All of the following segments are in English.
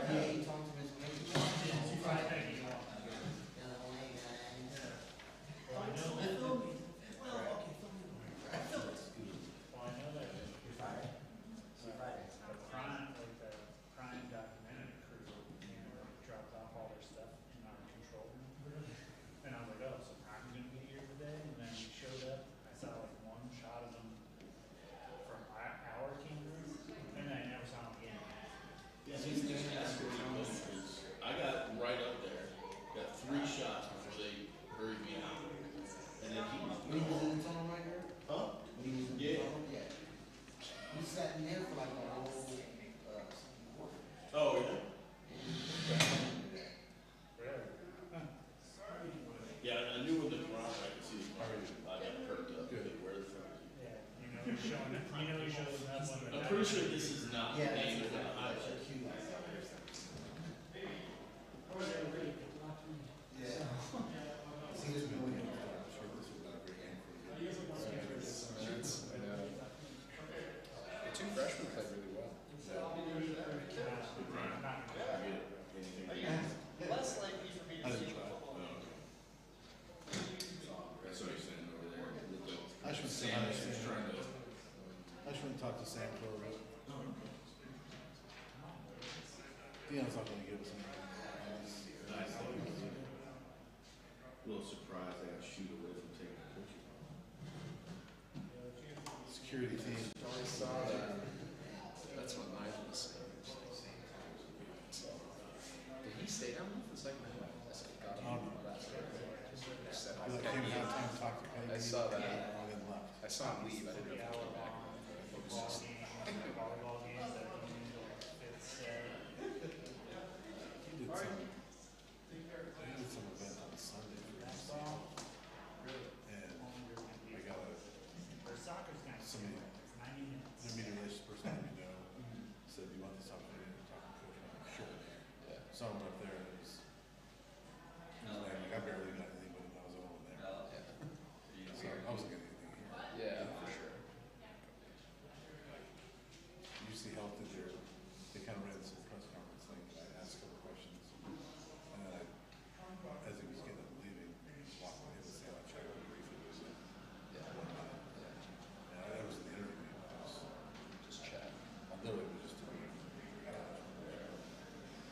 Yeah, he talked to Miss Whittaker. She probably think you want. Yeah, the LA guy. Well, I know that. Well, I know that. You're fired. The crime, like the crime documentary crew, dropped off all their stuff in our control room. And I was like, oh, so crime's gonna be here today? And then we showed up, I saw like one shot of them from our camera, and then I never saw them again. Yeah, I got right up there, got 3 shots before they hurried me out. And then he was When he was in the tunnel right there? huh? When he was in the Yeah. tunnel? Yeah. We sat in there for like a whole, Oh, yeah. Really? Yeah, I knew when the ground, I could see the ground. I got perked up. Good. Where the fuck is he? Yeah, you know he's showing up, you know he shows up when the. I'm pretty sure this is not the yeah, name that's of the exactly highway. what cue I saw. Yeah. See this movie? I'm sure this was not a great game for you. The 2 freshmen played really well. Less likely for me I to didn't see try. football. I saw you standing over there. It looked like I should Sam was trying to. I just want to talk to Sam for a little bit. Dion's not going to give us anything. A little surprised I got shooed away from taking a picture. Security team. I saw that. That's what Nigel was saying. Did he stay down for the second half? He like came out time to talk to Peggy. I saw that. And then left. I saw him leave. I didn't know if he came back. Volleyball games that it's, He did some event on Sunday for basketball, really, and I got or soccer's kind of, somebody, it's 90 minutes. their media relations person I know said, "Do you want this opportunity to talk to Coach?" I'm like, "Sure." Yeah. So I went up there and it was like, I barely got anything but I was over there. So I wasn't getting anything here. Yeah, for sure. Usually helped that they kind of ran this press conference thing and I asked a couple questions. And then as he was getting up and leaving, walked by him and said, "I checked out briefly with him." Yeah. And that was the interview. It was, Just chat. I literally was just doing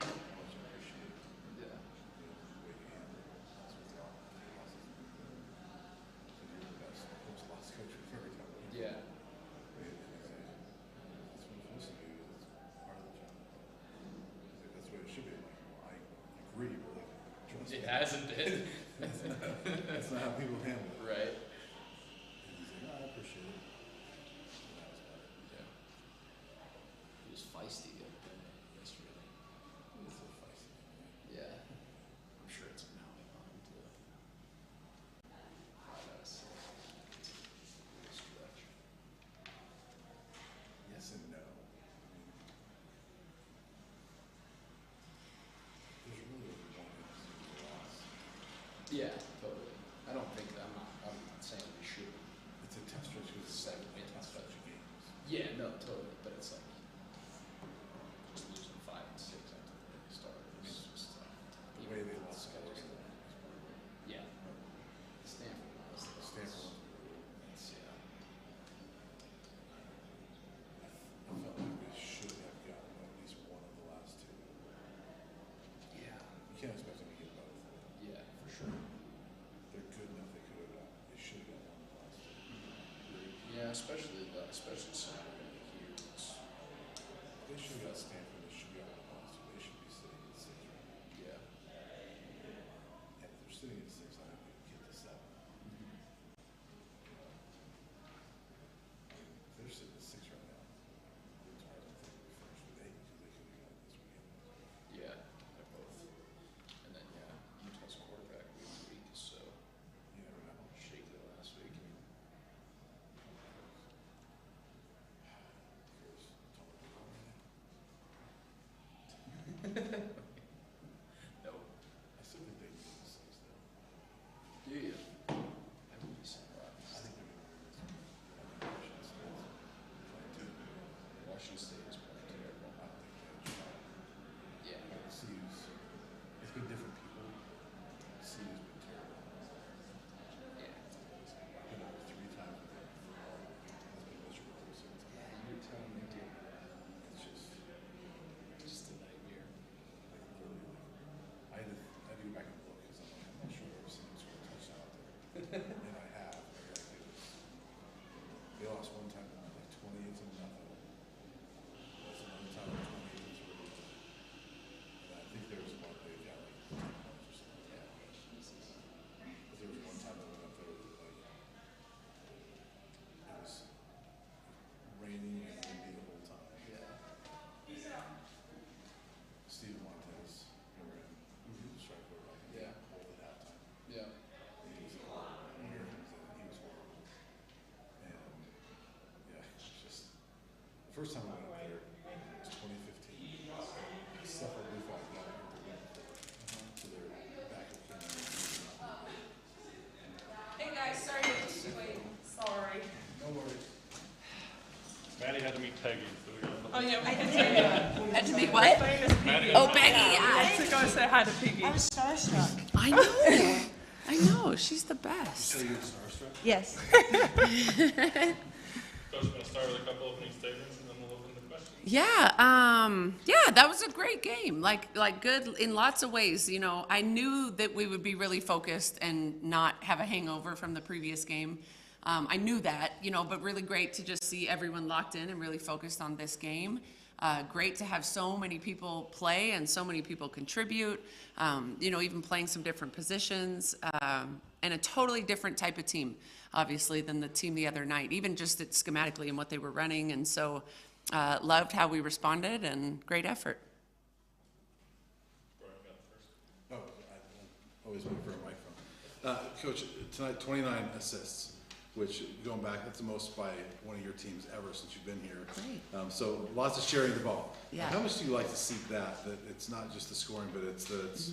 much appreciated. Yeah. The way you handled it. That's what's all. So you're the best lost coach we've ever done. Yeah. That's what I'm supposed to do. That's part of the job. That's what it should be. Like, well, I agree, but like, trust me. It hasn't been. That's not how people handle it. Right. And he's like, "No, I appreciate it." And that was about it. Yeah. He was feisty the other day, yesterday. It's so feisty. Yeah. I'm sure it's mounting on him to fight us. Stretch. Yes and no. I mean, there's really only one instance of loss. Yeah, totally. I don't think I'm not saying we should. It's a tough stretch because it's 7 wins, tough but- stretch of games. Yeah, no, totally. But it's like just losing 5 and 6 after the start. It's just The way they lost Stanford. Stanford. Yeah. Stanford lost. Stanford. It's, yeah. I felt like we should have gotten at least one of the last 2. Yeah. You can't expect them to get both. Yeah, for sure. They're good enough. They could have gotten. They should have gotten one of the last 2. Yeah, especially Saturday here. They should have got Stanford. They should have gotten one of the last 2. They should be sitting at 6 right now. Yeah. And if they're sitting at 6, I hope they can get to 7. If they're sitting at 6 right now, it's hard to think we finish with 8 because they could have got it this weekend. Yeah, they're both. And then, yeah, Utah's quarterback week, so You never know. shake it last week. Here's Tony Brown right now. Peggy, so we got Oh yeah, we can see you. Had to be what? Maddie. Oh, Peggy, yeah. Let's go say hi to Peggy. I was starstruck. I know. I know. She's the best. So you're starstruck? Yes. Coach, gonna start with a couple opening statements and then we'll open the questions. Yeah, that was a great game. Like good in lots of ways. You know, I knew that we would be really focused and not have a hangover from the previous game. I knew that, you know, but really great to just see everyone locked in and really focused on this game. Great to have so many people play and so many people contribute, you know, even playing some different positions, and a totally different type of team, obviously, than the team the other night, even just schematically and what they were running. And so loved how we responded and great effort. Brian got the first. Oh, I always wait for a microphone. Coach, tonight 29 assists, which going back, that's the most by one of your teams ever since you've been here. Great. So lots of sharing the ball. Yeah. How much do you like to see that it's not just the scoring, but it's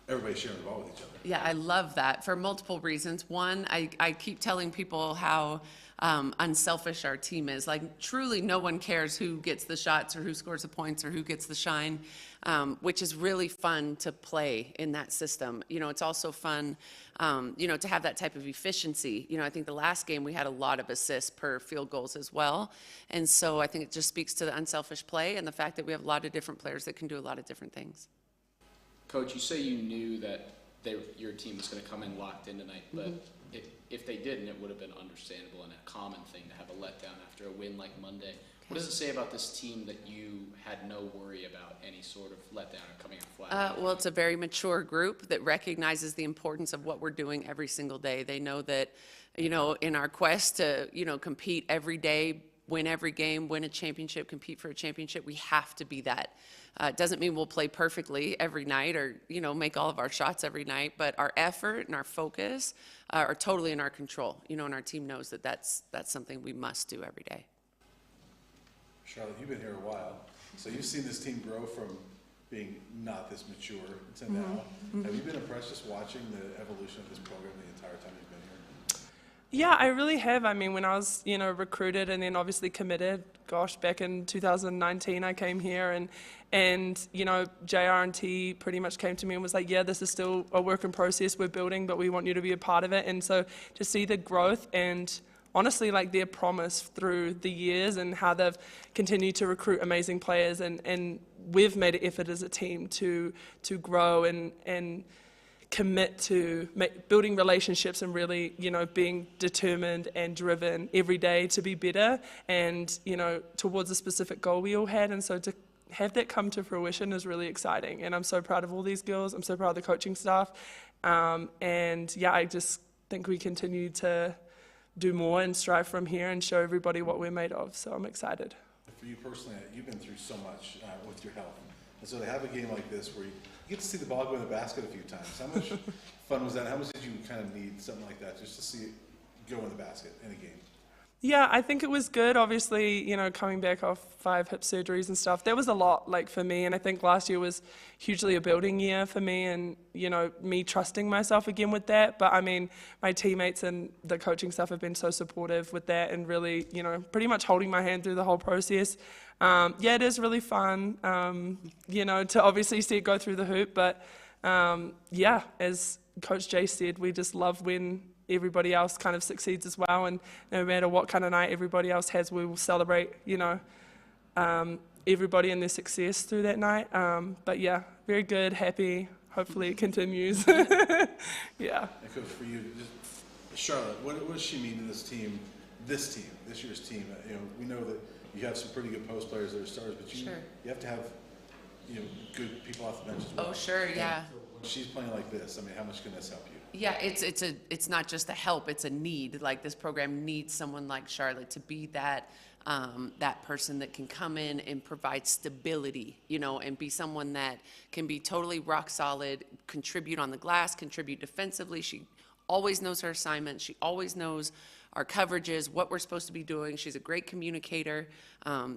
everybody sharing the ball with each other? Yeah, I love that for multiple reasons. One, I keep telling people how unselfish our team is. Like, truly no one cares who gets the shots or who scores the points or who gets the shine, which is really fun to play in that system. You know, it's also fun, you know, to have that type of efficiency. You know, I think the last game we had a lot of assists per field goals as well. And so I think it just speaks to the unselfish play and the fact that we have a lot of different players that can do a lot of different things. Coach, you say you knew that your team was going to come in locked in tonight, but if they didn't, it would have been understandable and a common thing to have a letdown after a win like Monday. What does it say about this team that you had no worry about any sort of letdown or coming out flat? Well, it's a very mature group that recognizes the importance of what we're doing every single day. They know that, you know, in our quest to, you know, compete every day, win every game, win a championship, compete for a championship, we have to be that. It doesn't mean we'll play perfectly every night or, you know, make all of our shots every night, but our effort and our focus are totally in our control. You know, and our team knows that that's something we must do every day. Charlotte, you've been here a while, so you've seen this team grow from being not this mature to now. Have you been impressed just watching the evolution of this program the entire time you've been here? Yeah, I really have. I mean, when I was, you know, recruited and then obviously committed, gosh, back in 2019 I came here and you know, JR and T pretty much came to me and was like, yeah, this is still a work in process we're building, but we want you to be a part of it. And so to see the growth and honestly like their promise through the years and how they've continued to recruit amazing players and we've made an effort as a team to grow and commit to building relationships and really, you know, being determined and driven every day to be better and, you know, towards a specific goal we all had. And so to have that come to fruition is really exciting. And I'm so proud of all these girls. I'm so proud of the coaching staff. And yeah, I just think we continue to do more and strive from here and show everybody what we're made of. So I'm excited. For you personally, you've been through so much with your health. And so to have a game like this where you get to see the ball go in the basket a few times, how much fun was that? How much did you kind of need something like that just to see it go in the basket in a game? Yeah, I think it was good. Obviously, you know, coming back off 5 hip surgeries and stuff, that was a lot, like, for me. And I think last year was hugely a building year for me and, you know, me trusting myself again with that. But, I mean, my teammates and the coaching staff have been so supportive with that and really, you know, pretty much holding my hand through the whole process. Yeah, it is really fun, you know, to obviously see it go through the hoop. But, yeah, as Coach Jay said, we just love when everybody else kind of succeeds as well, and no matter what kind of night everybody else has, we will celebrate, you know, everybody and their success through that night. But yeah, very good, happy, hopefully it continues. Yeah. And Coach, for you, just, Charlotte, what does she mean to this year's team? You know, we know that you have some pretty good post players that are stars, but you have to have, you know, good people off the bench as well. Oh, sure, yeah. When she's playing like this, I mean, how much can this help you? Yeah, it's not just a help, it's a need. Like, this program needs someone like Charlotte to be that that person that can come in and provide stability, you know, and be someone that can be totally rock solid, contribute on the glass, contribute defensively. She always knows her assignments. She always knows our coverages, what we're supposed to be doing. She's a great communicator,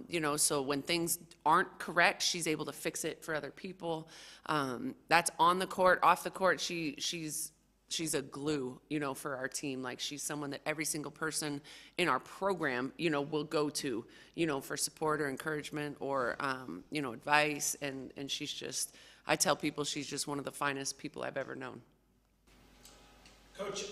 you know, so when things aren't correct, she's able to fix it for other people. That's on the court, off the court. She's she's a glue, for our team. Like, she's someone that every single person in our program, will go to, for support or encouragement or, advice. And she's just, I tell people she's just one of the finest people I've ever known. Coach,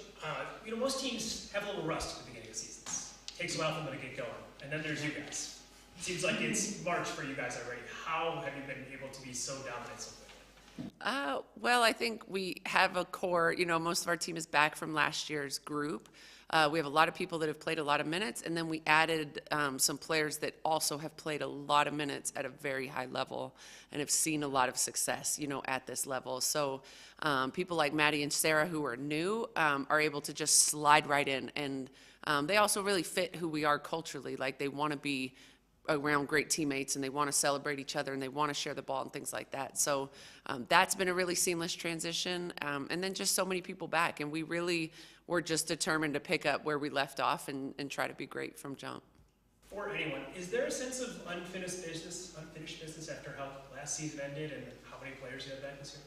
most teams have a little rust at the beginning of seasons. Takes a while for them to get going. And then there's you guys. It seems like it's March for you guys already. How have you been able to be so dominant so quickly? Well, I think we have a core, most of our team is back from last year's group. We have a lot of people that have played a lot of minutes, and then we added some players that also have played a lot of minutes at a very high level and have seen a lot of success, at this level. So people like Maddie and Sarah, who are new, are able to just slide right in. And they also really fit who we are culturally. Like, they want to be around great teammates, and they want to celebrate each other, and they want to share the ball and things like that. So that's been a really seamless transition. And then just so many people back, and we really were just determined to pick up where we left off and try to be great from jump. For anyone, is there a sense of unfinished business after how last season ended and how many players you had back this year?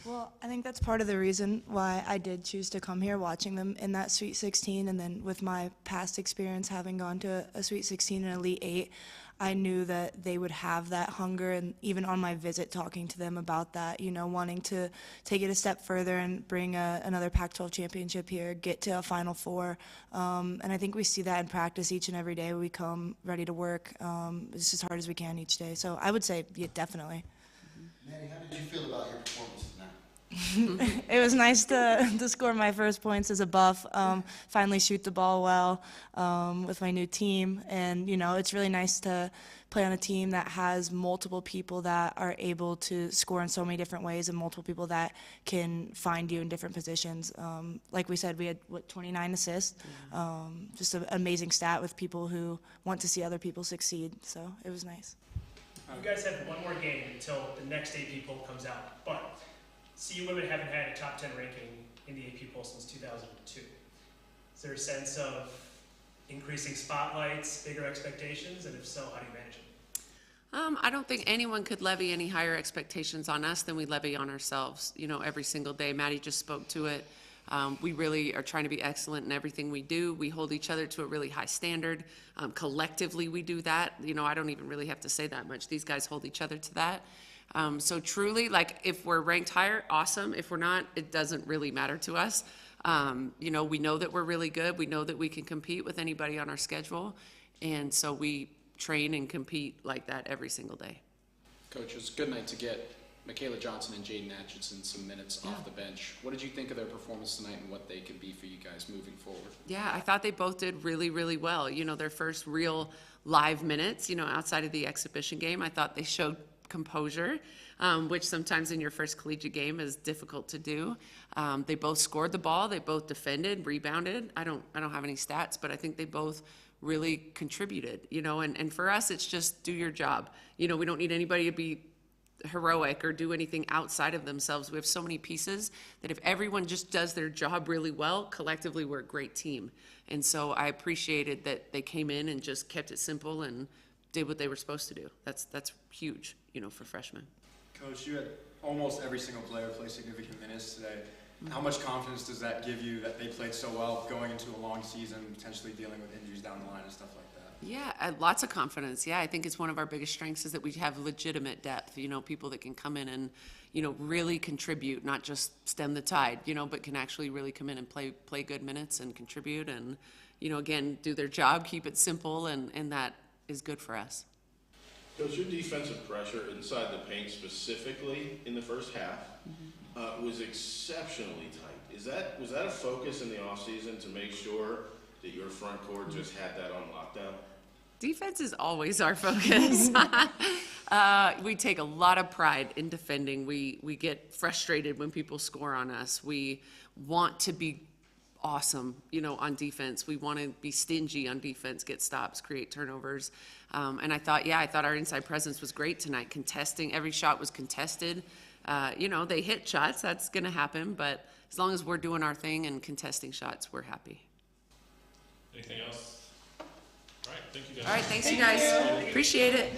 Well, I think that's part of the reason why I did choose to come here, watching them in that Sweet 16, and then with my past experience having gone to a Sweet 16 and Elite 8, I knew that they would have that hunger, and even on my visit talking to them about that, wanting to take it a step further and bring another Pac-12 championship here, get to a Final Four. And I think we see that in practice each and every day. We come ready to work just as hard as we can each day. So I would say, yeah, definitely. Maddie, how did you feel about your performance tonight? It was nice to score my first points as a buff, finally shoot the ball well with my new team. And, it's really nice to play on a team that has multiple people that are able to score in so many different ways and multiple people that can find you in different positions. Like we said, we had, 29 assists, just an amazing stat with people who want to see other people succeed. So it was nice. You guys have one more game until the next AP poll comes out, but CU women haven't had a top 10 ranking in the AP poll since 2002. Is there a sense of increasing spotlights, bigger expectations, and if so, how do you manage it? I don't think anyone could levy any higher expectations on us than we levy on ourselves, every single day. Maddie just spoke to it. We really are trying to be excellent in everything we do. We hold each other to a really high standard. Collectively, we do that. I don't even really have to say that much. These guys hold each other to that. So truly, like, if we're ranked higher, awesome. If we're not, it doesn't really matter to us. We know that we're really good. We know that we can compete with anybody on our schedule. And so we train and compete like that every single day. Coach, it was a good night to get Michaela Johnson and Jaden Atchison some minutes off the bench. What did you think of their performance tonight and what they could be for you guys moving forward? Yeah, I thought they both did really, really well. Their first real live minutes, outside of the exhibition game, I thought they showed composure, which sometimes in your first collegiate game is difficult to do. They both scored the ball. They both defended, rebounded. I don't have any stats, but I think they both really contributed, and for us, it's just do your job. We don't need anybody to be heroic or do anything outside of themselves. We have so many pieces that if everyone just does their job really well, collectively we're a great team. And so I appreciated that they came in and just kept it simple and did what they were supposed to do. That's huge, for freshmen. Coach, you had almost every single player play significant minutes today. How much confidence does that give you that they played so well going into a long season, potentially dealing with injuries down the line and stuff like that? Yeah, lots of confidence. Yeah, I think it's one of our biggest strengths is that we have legitimate depth, people that can come in and, really contribute, not just stem the tide, but can actually really come in and play good minutes and contribute and, again, do their job, keep it simple, and that is good for us. Coach, your defensive pressure inside the paint specifically in the first half was exceptionally tight. Was that a focus in the offseason to make sure that your front court just had that on lockdown? Defense is always our focus. We take a lot of pride in defending. We get frustrated when people score on us. We want to be awesome, on defense. We want to be stingy on defense, get stops, create turnovers. And I thought our inside presence was great tonight. Contesting, every shot was contested. They hit shots, that's going to happen, but as long as we're doing our thing and contesting shots, we're happy. Anything else? All right, thank you guys. All right, thanks you guys. Appreciate it.